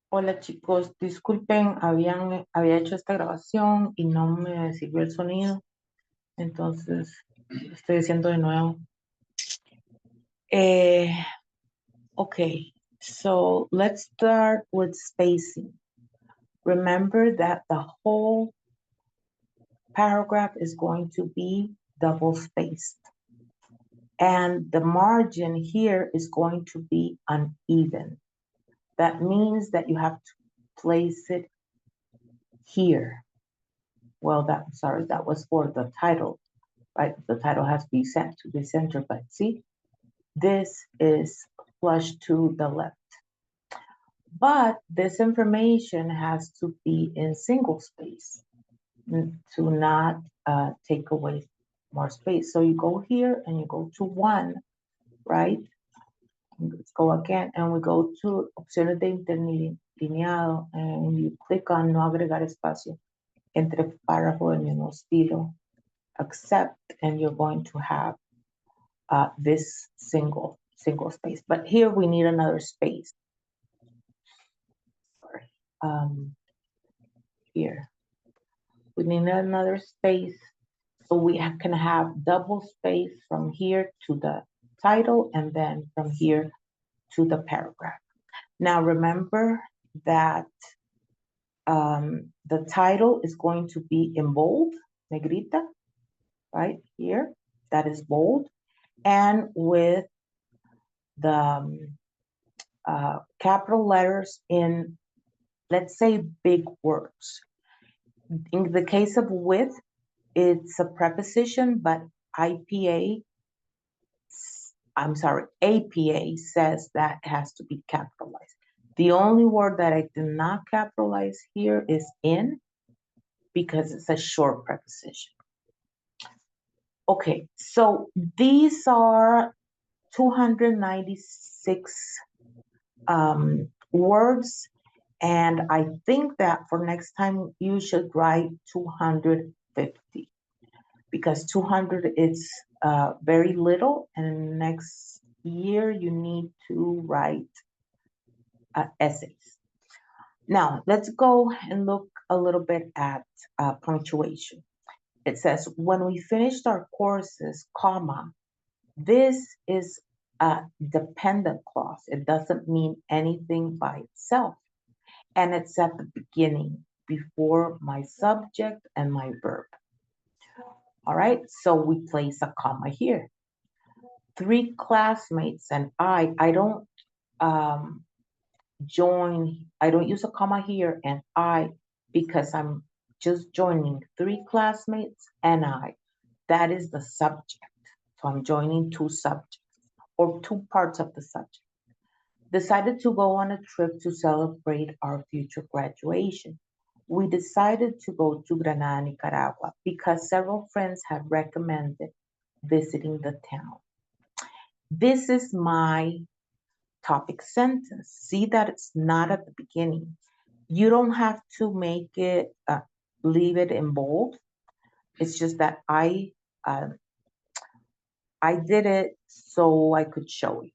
Hola chicos, disculpen, había hecho esta grabación y no me sirvió el sonido, entonces estoy haciendo de nuevo. Eh, okay, so let's start with spacing. Remember that the whole paragraph is going to be double spaced. And the margin here is going to be uneven. That means that you have to place it here. Well, that was for the title, right? The title has to be sent to the center, but see, this is flush to the left. But this information has to be in single space to not take away more space. So you go here and you go to 1, right? Let's go again and we go to opciones de interlineado and you click on no agregar espacio entre párrafo del mismo estilo, accept, and you're going to have this single space. But here we need another space. Sorry. Here we need another space, so we can have double space from here to the title and then from here to the paragraph. Now remember that the title is going to be in bold, negrita, right here, that is bold, and with the capital letters in, let's say, big words. In the case of with, it's a preposition, but APA says that it has to be capitalized. The only word that I did not capitalize here is in, because it's a short preposition. Okay, so these are 296 words, and I think that for next time you should write 250, because 200 is very little, and next year you need to write essays. Now let's go and look a little bit at punctuation. It says, when we finished our courses, comma, this is a dependent clause. It doesn't mean anything by itself. And it's at the beginning, before my subject and my verb. All right, so we place a comma here. 3 classmates and I don't I don't use a comma here and I, because I'm just joining 3 classmates and I. That is the subject. So I'm joining 2 subjects or 2 parts of the subject. Decided to go on a trip to celebrate our future graduation. We decided to go to Granada, Nicaragua, because several friends had recommended visiting the town. This is my topic sentence. See that it's not at the beginning. You don't have to make it, leave it in bold. It's just that I did it so I could show you.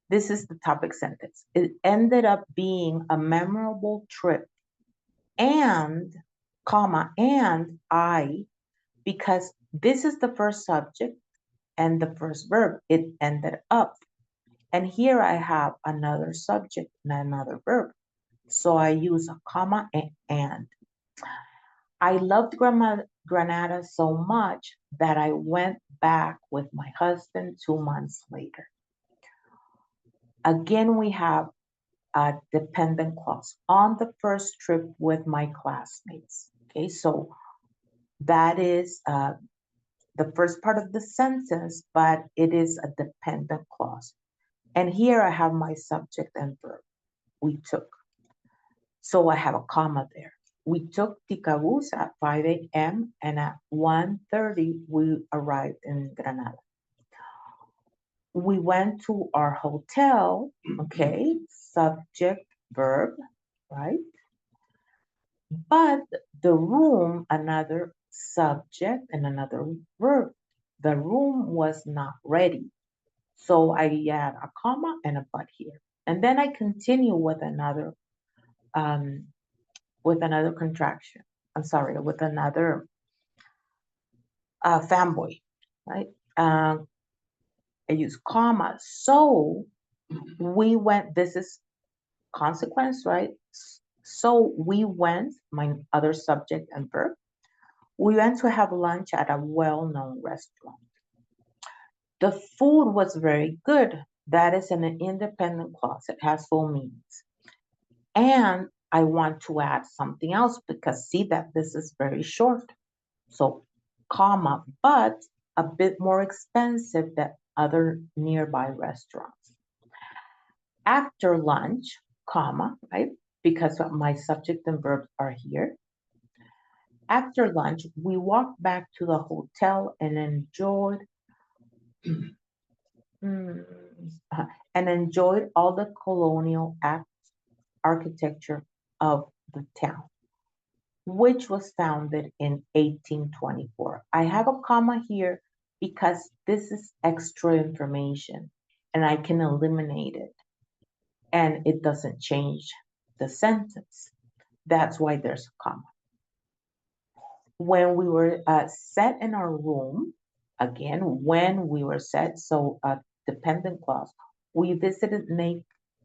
This is the topic sentence. It ended up being a memorable trip and, comma, and I, because this is the first subject and the first verb, it ended up. And here I have another subject and another verb. So I use a comma and. I loved Granada so much that I went back with my husband 2 months later. Again, we have a dependent clause, on the first trip with my classmates. Okay, so that is the first part of the sentence, but it is a dependent clause. And here I have my subject and verb, we took. So I have a comma there. We took Ticabús at 5 a.m. and at 1:30 we arrived in Granada. We went to our hotel, okay, subject, verb, right? But the room, another subject and another verb. The room was not ready. So I add a comma and a but here. And then I continue with another with another contraction. I'm sorry, with another fanboy, right? I use comma. So we went, this is consequence, right? So we went, my other subject and verb, we went to have lunch at a well-known restaurant. The food was very good. That is an independent clause. It has full meanings. And I want to add something else because see that this is very short. So, comma, but a bit more expensive than other nearby restaurants. After lunch, comma, right? Because my subject and verbs are here. After lunch, we walked back to the hotel and enjoyed and enjoyed all the colonial architecture of the town, which was founded in 1824. I have a comma here because this is extra information and I can eliminate it and it doesn't change the sentence. That's why there's a comma. When we were set in our room, again, when we were set, so a dependent clause, we visited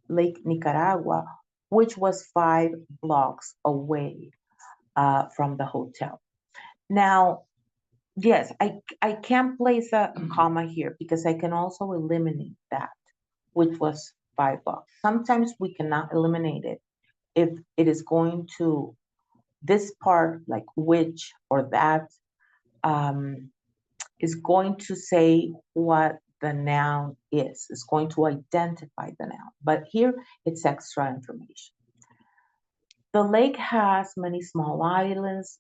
Lake Nicaragua, which was 5 blocks away from the hotel. Now, yes, I can place a comma here because I can also eliminate that, which was 5 blocks. Sometimes we cannot eliminate it if it is going to, this part, like which or that, is going to say what the noun is. It's going to identify the noun. But here it's extra information. The lake has many small islands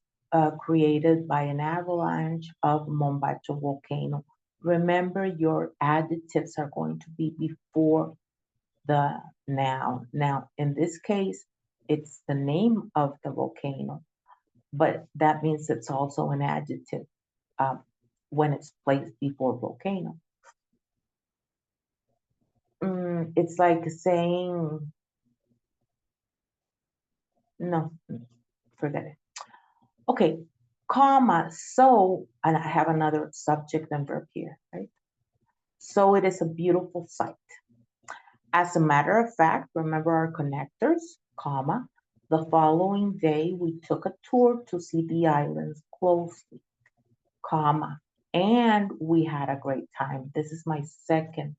created by an avalanche of Mombacho volcano. Remember, your adjectives are going to be before the noun. Now, in this case, it's the name of the volcano, but that means it's also an adjective when it's placed before volcano. It's like saying, no, forget it. Okay, comma, so, and I have another subject and verb here, right? So it is a beautiful sight. As a matter of fact, remember our connectors, comma, the following day we took a tour to see the islands closely, comma, and we had a great time. This is my second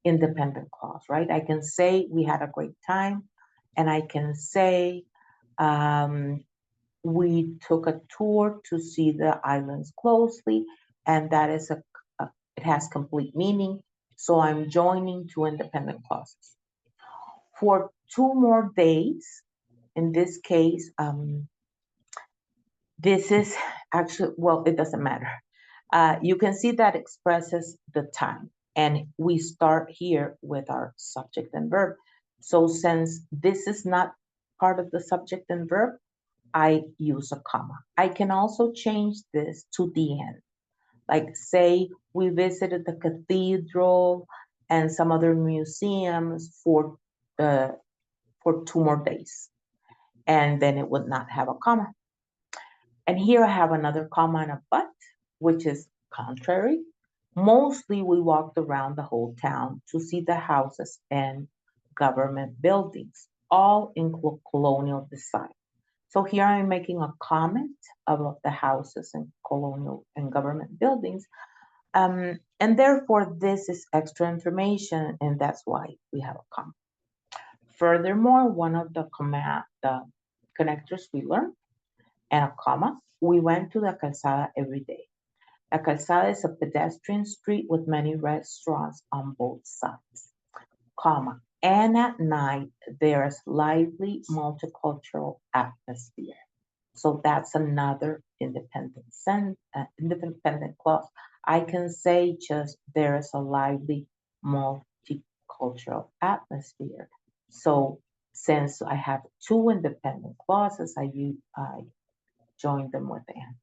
independent clause, right? I can say we had a great time, and I can say we took a tour to see the islands closely, and that is it has complete meaning. So I'm joining 2 independent clauses. For 2 more days, in this case, this is actually, well, it doesn't matter. You can see that expresses the time. And we start here with our subject and verb. So since this is not part of the subject and verb, I use a comma. I can also change this to the end. Like say we visited the cathedral and some other museums for 2 more days. And then it would not have a comma. And here I have another comma and a but, which is contrary. Mostly we walked around the whole town to see the houses and government buildings, all in colonial design. So here I'm making a comment about the houses and colonial and government buildings. And therefore, this is extra information, and that's why we have a comma. Furthermore, one of the connectors we learned, and a comma, we went to the calzada every day. La calzada is a pedestrian street with many restaurants on both sides, comma, and at night there's lively multicultural atmosphere. So that's another independent clause. I can say just there is a lively multicultural atmosphere. So since I have 2 independent clauses, I join them with and.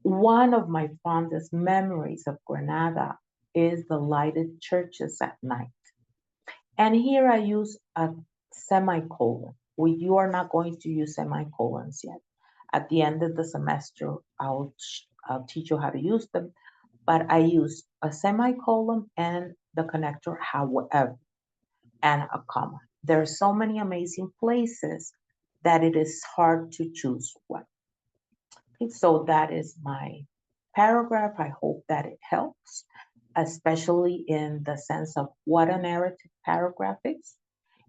One of my fondest memories of Granada is the lighted churches at night. And here I use a semicolon. You are not going to use semicolons yet. At the end of the semester, I'll teach you how to use them, but I use a semicolon and the connector, however, and a comma. There are so many amazing places that it is hard to choose one. Okay, so that is my paragraph. I hope that it helps, especially in the sense of what a narrative paragraph is,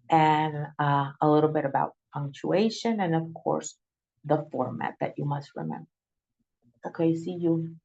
and a little bit about punctuation, and of course, the format that you must remember. Okay, see you.